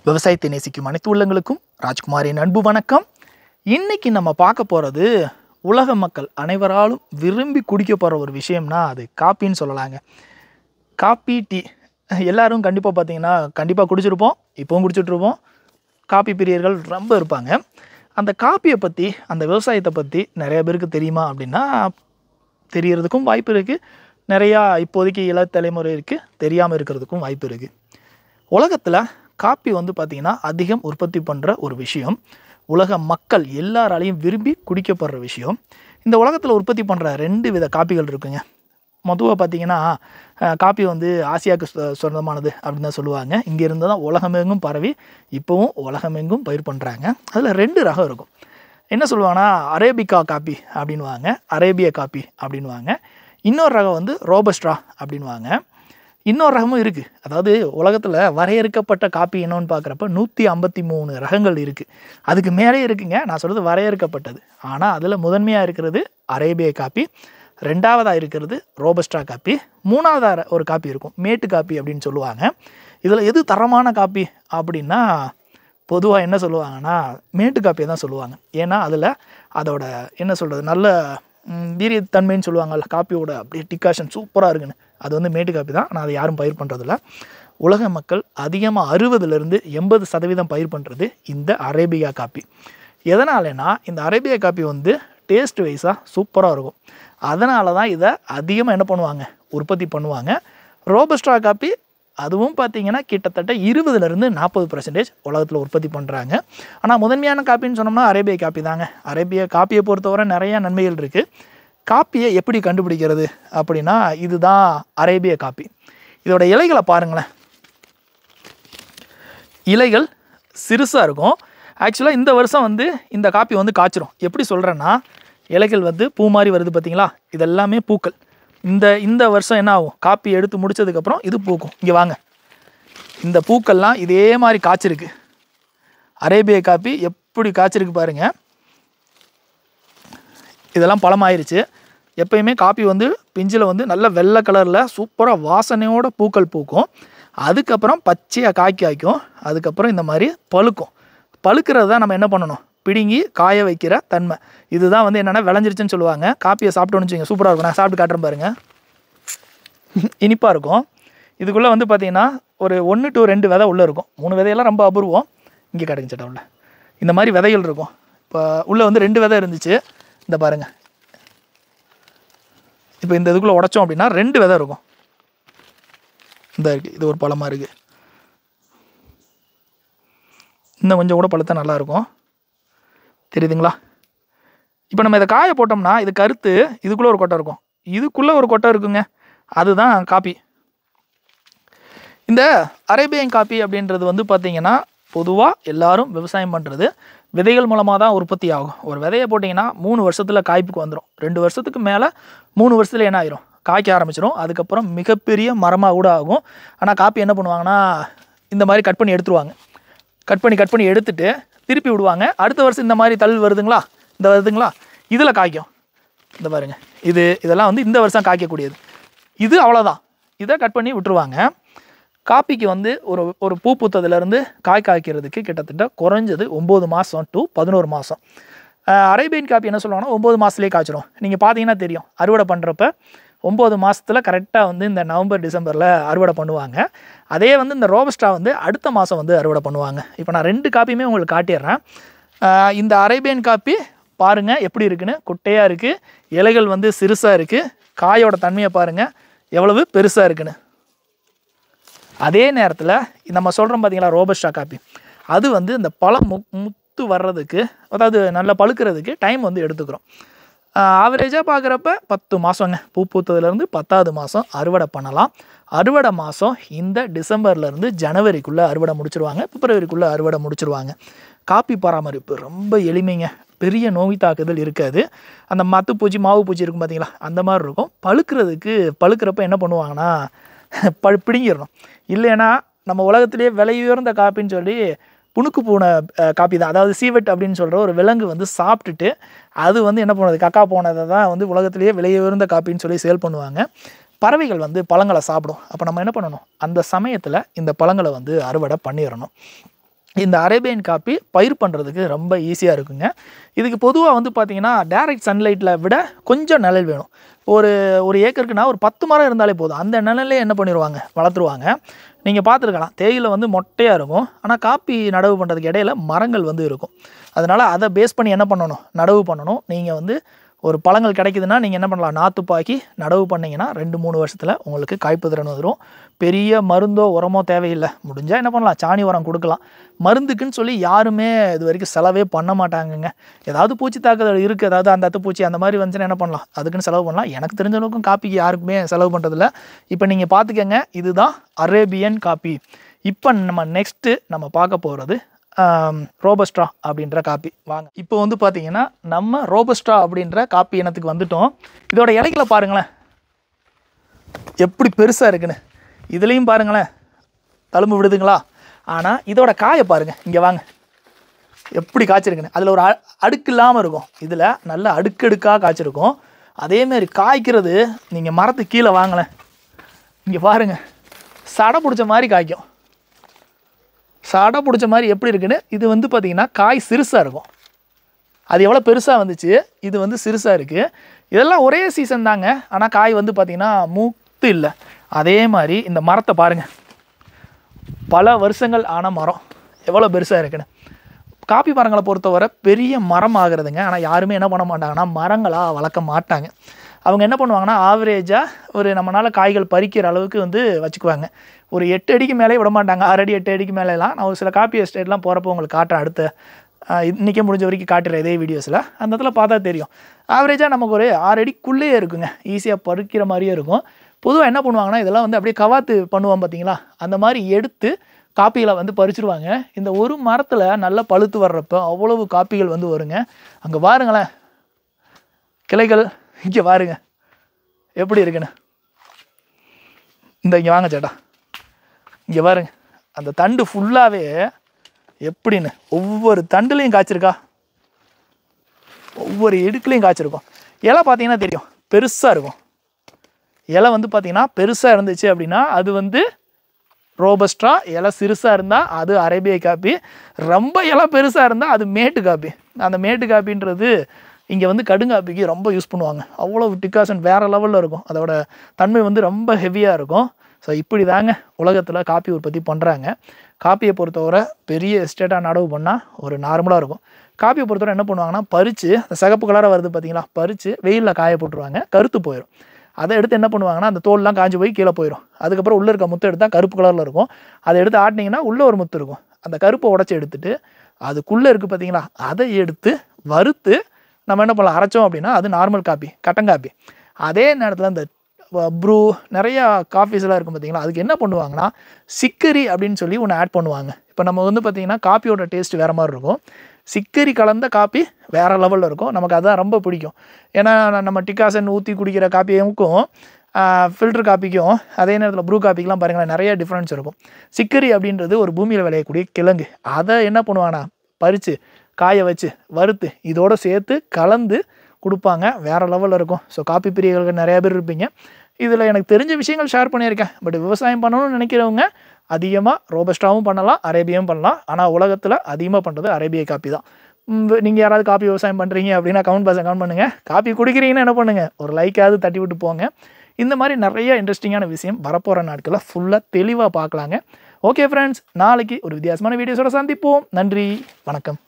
விவசாயத்தை நேசிக்கும் அனைத்து உள்ளங்களுக்கும் ராஜ்குமாரின் அன்பு வணக்கம். இன்னைக்கு நம்ம பார்க்க போகிறது உலக மக்கள் அனைவராலும் விரும்பி குடிக்க போகிற ஒரு விஷயம்னா அது காப்பின்னு சொல்லலாங்க. காப்பி, டீ எல்லாரும் கண்டிப்பாக பார்த்தீங்கன்னா கண்டிப்பாக குடிச்சிருப்போம், இப்போவும் குடிச்சிட்ருப்போம். காப்பி பிரியர்கள் ரொம்ப இருப்பாங்க. அந்த காப்பியை பற்றி, அந்த விவசாயத்தை பற்றி நிறைய பேருக்கு தெரியுமா அப்படின்னா தெரியறதுக்கும் வாய்ப்பு இருக்குது. நிறையா இப்போதைக்கு இள தலைமுறை இருக்குது, தெரியாமல் இருக்கிறதுக்கும் வாய்ப்பு இருக்குது. உலகத்தில் காப்பி வந்து பார்த்திங்கன்னா அதிகம் உற்பத்தி பண்ணுற ஒரு விஷயம். உலக மக்கள் எல்லாராலையும் விரும்பி குடிக்கப்படுற விஷயம். இந்த உலகத்தில் உற்பத்தி பண்ணுற 2 வித காப்பிகள் இருக்குங்க. மொதல் பார்த்திங்கன்னா காப்பி வந்து ஆசியாவுக்கு சொந்தமானது அப்படின்னு தான் சொல்லுவாங்க. இங்கேருந்து தான் உலகமெங்கும் பரவி இப்போவும் உலகமெங்கும் பயிர் பண்ணுறாங்க. அதில் 2 ரகம் இருக்கும். என்ன சொல்லுவாங்கன்னா அரேபிகா காப்பி அப்படின்வாங்க, அரேபிய காப்பி அப்படின்வாங்க. இன்னொரு ரகம் வந்து ரோபஸ்ட்ரா அப்படின்வாங்க. இன்னொரு ரகமும் இருக்குது. அதாவது உலகத்தில் வரையறுக்கப்பட்ட காப்பி என்னன்னு பார்க்குறப்ப 153 ரகங்கள் இருக்குது. அதுக்கு மேலே இருக்குங்க. நான் சொல்கிறது வரையறுக்கப்பட்டது. ஆனால் அதில் முதன்மையாக இருக்கிறது அரேபிய காப்பி, 2வதாக இருக்கிறது ரோபஸ்ட்ரா காப்பி, 3வதாக ஒரு காப்பி இருக்கும் மேட்டு காப்பி அப்படின்னு சொல்லுவாங்க. இதில் எது தரமான காப்பி அப்படின்னா பொதுவாக என்ன சொல்லுவாங்கன்னா மேட்டு காப்பியை தான் சொல்லுவாங்க. ஏன்னா அதில் அதோட என்ன சொல்கிறது நல்ல வீரியத்தன்மைன்னு சொல்லுவாங்கல்ல, காப்பியோட அப்படியே டிகாஷன் சூப்பராக இருக்குன்னு, அது வந்து மேட்டு காப்பி தான். ஆனால் அதை யாரும் பயிர் பண்ணுறதில்ல. உலக மக்கள் அதிகமாக 60லேருந்து 80% பயிர் பண்ணுறது இந்த அரேபியா காப்பி. எதனாலனா இந்த அரேபியா காப்பி வந்து டேஸ்ட் வைஸாக சூப்பராக இருக்கும். அதனால தான் இதை அதிகமாக என்ன பண்ணுவாங்க, உற்பத்தி பண்ணுவாங்க. ரோபஸ்ட்ரா காப்பி அதுவும் பார்த்திங்கன்னா கிட்டத்தட்ட 20லேருந்து 40% உலகத்தில் உற்பத்தி பண்ணுறாங்க. ஆனால் முதன்மையான காப்பின்னு சொன்னோம்னா அரேபிய காப்பி தாங்க. அரேபிய காப்பியை பொறுத்தவரை நிறையா நன்மைகள் இருக்குது. காப்பியை எப்படி கண்டுபிடிக்கிறது அப்படின்னா இதுதான் அரேபிய காப்பி. இதோட இலைகளை பாருங்களேன், இலைகள் சிறுசாக இருக்கும். ஆக்சுவலாக இந்த வருஷம் வந்து இந்த காப்பி வந்து காய்ச்சிரும். எப்படி சொல்கிறேன்னா இலைகள் வந்து பூ மாதிரி வருது பார்த்திங்களா, இதெல்லாமே பூக்கள். இந்த வருஷம் என்ன ஆகும், காப்பி எடுத்து முடித்ததுக்கப்புறம் இது பூக்கும். இங்கே வாங்க, இந்த பூக்கள்லாம் இதே மாதிரி காய்ச்சிருக்கு. அரேபிய காப்பி எப்படி காய்ச்சிருக்கு பாருங்கள். இதெல்லாம் பழமாயிருச்சு. எப்பயுமே காப்பி வந்து பிஞ்சில் வந்து நல்ல வெள்ளை கலரில் சூப்பராக வாசனையோட பூக்கள் பூக்கும். அதுக்கப்புறம் பச்சையாக காய்க்கும். அதுக்கப்புறம் இந்த மாதிரி பழுக்கும். பழுக்கிறது தான் நம்ம என்ன பண்ணணும், பிடுங்கி காய வைக்கிற தன்மை. இதுதான் வந்து என்னென்னா விளைஞ்சிருச்சுன்னு சொல்லுவாங்க. காப்பியை சாப்பிட்டோன்னு வச்சுங்க சூப்பராக இருக்கும். நான் சாப்பிட்டு காட்டுறேன் பாருங்கள், இனிப்பாக இருக்கும். இதுக்குள்ளே வந்து பார்த்திங்கன்னா ஒரு 1 to 2 விதை உள்ளே இருக்கும். 3 விதையெல்லாம் ரொம்ப அபூர்வம். இங்கே கிடைக்கும் சட்டை உள்ள இந்த மாதிரி விதைகள் இருக்கும். இப்போ உள்ளே வந்து 2 விதை இருந்துச்சு. இந்த பாருங்கள், இப்போ இந்த இதுக்குள்ளே உடைச்சோம் அப்படின்னா 2 விதை இருக்கும். இந்த இருக்குது, இது ஒரு பழமாக இருக்குது. இன்னும் கொஞ்சம் கூட பழுத்தா நல்லாயிருக்கும். தெரியுதுங்களா? இப்போ நம்ம இதை காய போட்டோம்னா இது கருத்து இதுக்குள்ளே ஒரு கொட்டை இருக்கும், இதுக்குள்ளே ஒரு கொட்டை இருக்குங்க, அதுதான் காப்பி. இந்த அரேபியன் காப்பி அப்படின்றது வந்து பார்த்திங்கன்னா பொதுவாக எல்லாரும் விவசாயம் பண்ணுறது விதைகள் மூலமாக தான் உற்பத்தி ஆகும். ஒரு விதையை போட்டிங்கன்னா 3 வருஷத்தில் காய்ப்புக்கு வந்துடும். 2 வருஷத்துக்கு மேலே 3 வருஷத்தில் என்ன ஆயிரும், காய்க்க ஆரம்பிச்சிடும். அதுக்கப்புறம் மிகப்பெரிய மரமாக கூட ஆகும். ஆனால் காப்பி என்ன பண்ணுவாங்கன்னா இந்த மாதிரி கட் பண்ணி எடுத்துருவாங்க. கட் பண்ணி எடுத்துகிட்டு திருப்பி விடுவாங்க. அடுத்த வருஷம் இந்த மாதிரி தள் வருதுங்களா, இந்த வருதுங்களா, இதில் காய்க்கும். இந்த பாருங்கள், இதெல்லாம் வந்து இந்த வருஷம் காய்க்கக்கூடியது. இது அவ்வளோதான், இதை கட் பண்ணி விட்டுருவாங்க. காப்பிக்கு வந்து ஒரு பூ பூத்ததுலேருந்து காய்க்கிறதுக்கு கிட்டத்தட்ட குறைஞ்சது 9 மாதம் to 11 மாதம். அரேபியன் காப்பி என்ன சொல்லுவாங்கன்னா 9 மாதத்துலேயே காய்ச்சிடும். நீங்கள் பார்த்தீங்கன்னா தெரியும், அறுவடை பண்ணுறப்ப 9 மாதத்தில் கரெக்டாக வந்து இந்த நவம்பர் டிசம்பரில் அறுவடை பண்ணுவாங்க. அதே வந்து இந்த ரோபஸ்ட்ரா வந்து அடுத்த மாதம் வந்து அறுவடை பண்ணுவாங்க. இப்போ நான் 2 காப்பியுமே உங்களுக்கு காட்டிடுறேன். இந்த அரேபியன் காப்பி பாருங்கள் எப்படி இருக்குன்னு, குட்டையாக இருக்குது, இலைகள் வந்து சிறுசாக இருக்குது, காயோட தன்மையை பாருங்கள் எவ்வளவு பெருசாக இருக்குன்னு. அதே நேரத்தில் நம்ம சொல்கிறோம் பார்த்தீங்களா ரோபஸ்ட்ரா காப்பி, அது வந்து இந்த பழம் முத்து வர்றதுக்கு, அதாவது நல்லா பழுக்கிறதுக்கு டைம் வந்து எடுத்துக்கிறோம். ஆவரேஜாக பார்க்குறப்ப 10 மாதங்க, பூ பூத்ததுலேருந்து 10வது மாதம் அறுவடை பண்ணலாம். அறுவடை மாதம் இந்த டிசம்பர்லேருந்து ஜனவரிக்குள்ளே அறுவடை முடிச்சிருவாங்க, பிப்ரவரிக்குள்ளே அறுவடை முடிச்சிருவாங்க. காப்பி பராமரிப்பு ரொம்ப எளிமைங்க, பெரிய நோய் தாக்குதல் இருக்காது. அந்த மத்து பூச்சி மாவு பூச்சி இருக்கும் பார்த்தீங்களா, அந்த மாதிரி இருக்கும். பழுக்கிறப்ப என்ன பண்ணுவாங்கன்னா பிடுங்கிடணும். இல்லைன்னா நம்ம உலகத்திலேயே விலை உயர்ந்த காப்பின்னு சொல்லி புணுக்கு பூனை காப்பி தான், அதாவது சீவெட் அப்படின்னு சொல்கிற ஒரு விலங்கு வந்து சாப்பிட்டுட்டு அது வந்து என்ன பண்ணுறது, கக்கா போனதை தான் வந்து உலகத்திலேயே விலை உயர்ந்த காப்பின்னு சொல்லி சேல் பண்ணுவாங்க. பறவைகள் வந்து பழங்களை சாப்பிடும். அப்போ நம்ம என்ன பண்ணணும், அந்த சமயத்தில் இந்த பழங்களை வந்து அறுவடை பண்ணிடணும். இந்த அரேபியன் காப்பி பயிர் பண்ணுறதுக்கு ரொம்ப ஈஸியாக இருக்குங்க. இதுக்கு பொதுவாக வந்து பார்த்திங்கன்னா டைரக்ட் சன்லைட்டில் விட கொஞ்சம் நிழல் வேணும். ஒரு ஒரு ஏக்கருக்குன்னா ஒரு 10 மரம் இருந்தாலே போதும். அந்த நிழலே என்ன பண்ணிடுவாங்க, வளர்த்துருவாங்க. நீங்கள் பார்த்துருக்கலாம், தேயிலை வந்து மொட்டையாக இருக்கும், ஆனால் காப்பி நடவு பண்ணுறதுக்கு இடையில மரங்கள் வந்து இருக்கும். அதனால் அதை பேஸ் பண்ணி என்ன பண்ணணும், நடவு பண்ணணும். நீங்கள் வந்து ஒரு பழங்கள் கிடைக்குதுன்னா நீங்கள் என்ன பண்ணலாம், நாற்று பாக்கி நடவு பண்ணிங்கன்னா 2-3 வருஷத்தில் உங்களுக்கு காய்ப்பு திறன் வந்துடும். பெரிய மருந்தோ உரமோ தேவையில்லை. முடிஞ்சால் என்ன பண்ணலாம், சாணி உரம் கொடுக்கலாம். மருந்துக்குன்னு சொல்லி யாருமே இது வரைக்கும் செலவே பண்ண மாட்டாங்கங்க. ஏதாவது பூச்சி தாக்குதல் இருக்குது, ஏதாவது அந்த அத்துப்பூச்சி அந்த மாதிரி வந்துச்சுன்னா என்ன பண்ணலாம், அதுக்குன்னு செலவு பண்ணலாம். எனக்கு தெரிஞ்ச அளவுக்கும் காப்பிக்கு யாருக்குமே செலவு பண்ணுறதில்ல. இப்போ நீங்கள் பார்த்துக்கங்க, இதுதான் அரேபியன் காப்பி. இப்போ நம்ம நெக்ஸ்ட்டு நம்ம பார்க்க போகிறது ரோபஸ்டா அப்படின்ற காப்பி. வாங்க இப்போ வந்து பார்த்தீங்கன்னா நம்ம ரோபஸ்டா அப்படின்ற காப்பி இனத்துக்கு வந்துட்டோம். இதோட இலைகளை பாருங்களேன் எப்படி பெருசாக இருக்குன்னு. இதுலேயும் பாருங்களேன் தழும்பு விடுதுங்களா. ஆனால் இதோட காயை பாருங்கள், இங்கே வாங்க எப்படி காய்ச்சிருக்குன்னு. அதில் ஒரு அடுக்கு இல்லாமல் இருக்கும், இதில் நல்ல அடுக்கடுக்காக காய்ச்சிருக்கும். அதேமாரி காய்க்கிறது நீங்கள் மரத்துக்கு கீழே வாங்கலேன், இங்கே பாருங்கள் சடை பிடிச்ச மாதிரி காய்க்கும். சடை பிடிச்ச மாதிரி எப்படி இருக்குன்னு. இது வந்து பார்த்திங்கன்னா காய் சிறுசாக இருக்கும். அது எவ்வளோ பெருசாக வந்துச்சு, இது வந்து சிறுசாக இருக்குது. இதெல்லாம் ஒரே சீசன் தாங்க, ஆனால் காய் வந்து பார்த்திங்கன்னா மூத்து இல்லை. அதே மாதிரி இந்த மரத்தை பாருங்கள், பல வருஷங்கள் ஆன மரம் எவ்வளோ பெருசாக இருக்குன்னு. காப்பி மரங்களை பொறுத்தவரை பெரிய மரம் ஆகுறதுங்க. ஆனால் யாருமே என்ன பண்ண மாட்டாங்கன்னா மரங்களாக வளர்க்க மாட்டாங்க. அவங்க என்ன பண்ணுவாங்கன்னா ஆவரேஜாக ஒரு நம்மளால் காய்கள் பறிக்கிற அளவுக்கு வந்து வச்சுக்குவாங்க. ஒரு 8 அடிக்கு மேலே விட மாட்டாங்க. 6 அடி 8 அடிக்கு மேலேலாம் நான் ஒரு சில காப்பி எஸ்டேட்லாம் போகிறப்போ உங்களுக்கு காட்டுறேன். அடுத்த இன்றைக்கே முடிஞ்ச வரைக்கும் காட்டுறேன் இதே வீடியோஸில். அந்த இடத்துல பார்த்தா தெரியும். ஆவரேஜாக நமக்கு ஒரு 6 அடிக்குள்ளேயே இருக்குங்க, ஈஸியாக பறிக்கிற மாதிரியே இருக்கும். பொதுவாக என்ன பண்ணுவாங்கன்னா இதெல்லாம் வந்து அப்படியே கவாத்து பண்ணுவோம் பார்த்தீங்களா, அந்த மாதிரி எடுத்து காப்பிகளை வந்து பறிச்சிருவாங்க. இந்த ஒரு மரத்தில் நல்லா பழுத்து வர்றப்போ அவ்வளவு காப்பிகள் வந்து வருங்க. அங்கே பாருங்களேன் கிளைகள், இங்கே பாருங்க எப்படி இருக்குன்னு. இங்கே வாங்க சேட்டா, இங்கே பாருங்க அந்த தண்டு ஃபுல்லாகவே எப்படின்னு. ஒவ்வொரு தண்டுலையும் காய்ச்சிருக்கா, ஒவ்வொரு இடுக்குலையும் காய்ச்சிருக்கும். இலை பார்த்தீங்கன்னா தெரியும் பெருசாக இருக்கும். இலை வந்து பார்த்திங்கன்னா பெருசாக இருந்துச்சு அப்படின்னா அது வந்து ரோபஸ்டா. இலை சிறுசாக இருந்தால் அது அரேபிய காப்பி. ரொம்ப இலை பெருசாக இருந்தால் அது மேட்டு காப்பி. அந்த மேட்டு காப்பின்றது இங்கே வந்து கடுங்காப்பிக்கு ரொம்ப யூஸ் பண்ணுவாங்க. அவ்வளோ டிகாஷன் வேறு லெவலில் இருக்கும். அதோட தன்மை வந்து ரொம்ப ஹெவியாக இருக்கும். ஸோ இப்படி தாங்க உலகத்தில் காப்பி உற்பத்தி பண்ணுறாங்க. காப்பியை பொறுத்தவரை பெரிய எஸ்டேட்டாக நடவு பண்ணால் ஒரு நார்மலாக இருக்கும். காப்பியை பொறுத்தவரை என்ன பண்ணுவாங்கன்னா பறித்து, அந்த சிகப்பு கலராக வருது பார்த்தீங்களா, பறித்து வெயிலில் காய போட்டுருவாங்க, கருத்து போயிடும். அதை எடுத்து என்ன பண்ணுவாங்கன்னா அந்த தோல்லாம் காஞ்சி போய் கீழே போயிடும். அதுக்கப்புறம் உள்ளே இருக்க முத்து எடுத்தால் கருப்பு கலரில் இருக்கும். அதை எடுத்து ஆட்டினீங்கன்னா உள்ளே ஒரு முத்து இருக்கும். அந்த கருப்பை உடச்சி எடுத்துட்டு அதுக்குள்ளே இருக்குது பார்த்தீங்களா, அதை எடுத்து வறுத்து நம்ம என்ன பண்ணலாம், அரைச்சோம் அப்படின்னா அது நார்மல் காப்பி, கட்டங்காப்பி. அதே நேரத்தில் இந்த ப்ரூ நிறையா காஃபீஸ்லாம் இருக்கும் பார்த்தீங்களா, அதுக்கு என்ன பண்ணுவாங்கன்னா சிக்கரி அப்படின்னு சொல்லி ஒன்று ஆட் பண்ணுவாங்க. இப்போ நம்ம வந்து பார்த்திங்கன்னா காப்பியோட டேஸ்ட் வேறு மாதிரி இருக்கும். சிக்கரி கலந்த காப்பி வேறு லெவலில் இருக்கும். நமக்கு அதுதான் ரொம்ப பிடிக்கும். ஏன்னா நம்ம டிகாசன் ஊற்றி குடிக்கிற காப்பியுக்கும் ஃபில்டர் காப்பிக்கும் அதே நேரத்தில் ப்ரூ காப்பிக்கெலாம் பாருங்களேன் நிறைய டிஃப்ரென்ஸ் இருக்கும். சிக்கரி அப்படின்றது ஒரு பூமியில் விளையக்கூடிய கிழங்கு. அதை என்ன பண்ணுவாங்கன்னா பறித்து காய வச்சு வறுத்து இதோடு சேர்த்து கலந்து கொடுப்பாங்க. வேறு லெவலில் இருக்கும். ஸோ காப்பி பிரியர்களுக்கு நிறையா பேர் இருப்பீங்க. இதில் எனக்கு தெரிஞ்ச விஷயங்கள் ஷேர் பண்ணியிருக்கேன். பட் விவசாயம் பண்ணணும்னு நினைக்கிறவங்க அதிகமாக ரோபஸ்டாவும் பண்ணலாம், அரேபியாவும் பண்ணலாம். ஆனால் உலகத்தில் அதிகமாக பண்ணுறது அரேபிய காப்பி தான். நீங்கள் யாராவது காப்பி விவசாயம் பண்ணுறீங்க அப்படின்னா கமெண்ட் பாக்ஸில் கமெண்ட் பண்ணுங்கள். காப்பி குடிக்கிறீங்கன்னா என்ன பண்ணுங்கள், ஒரு லைக்காவது தட்டி விட்டு போங்க. இந்த மாதிரி நிறைய இன்ட்ரெஸ்டிங்கான விஷயம் வரப்போகிற நாட்களில் ஃபுல்லாக தெளிவாக பார்க்கலாங்க. ஓகே ஃப்ரெண்ட்ஸ், நாளைக்கு ஒரு வித்தியாசமான வீடியோஸோட சந்திப்போம். நன்றி, வணக்கம்.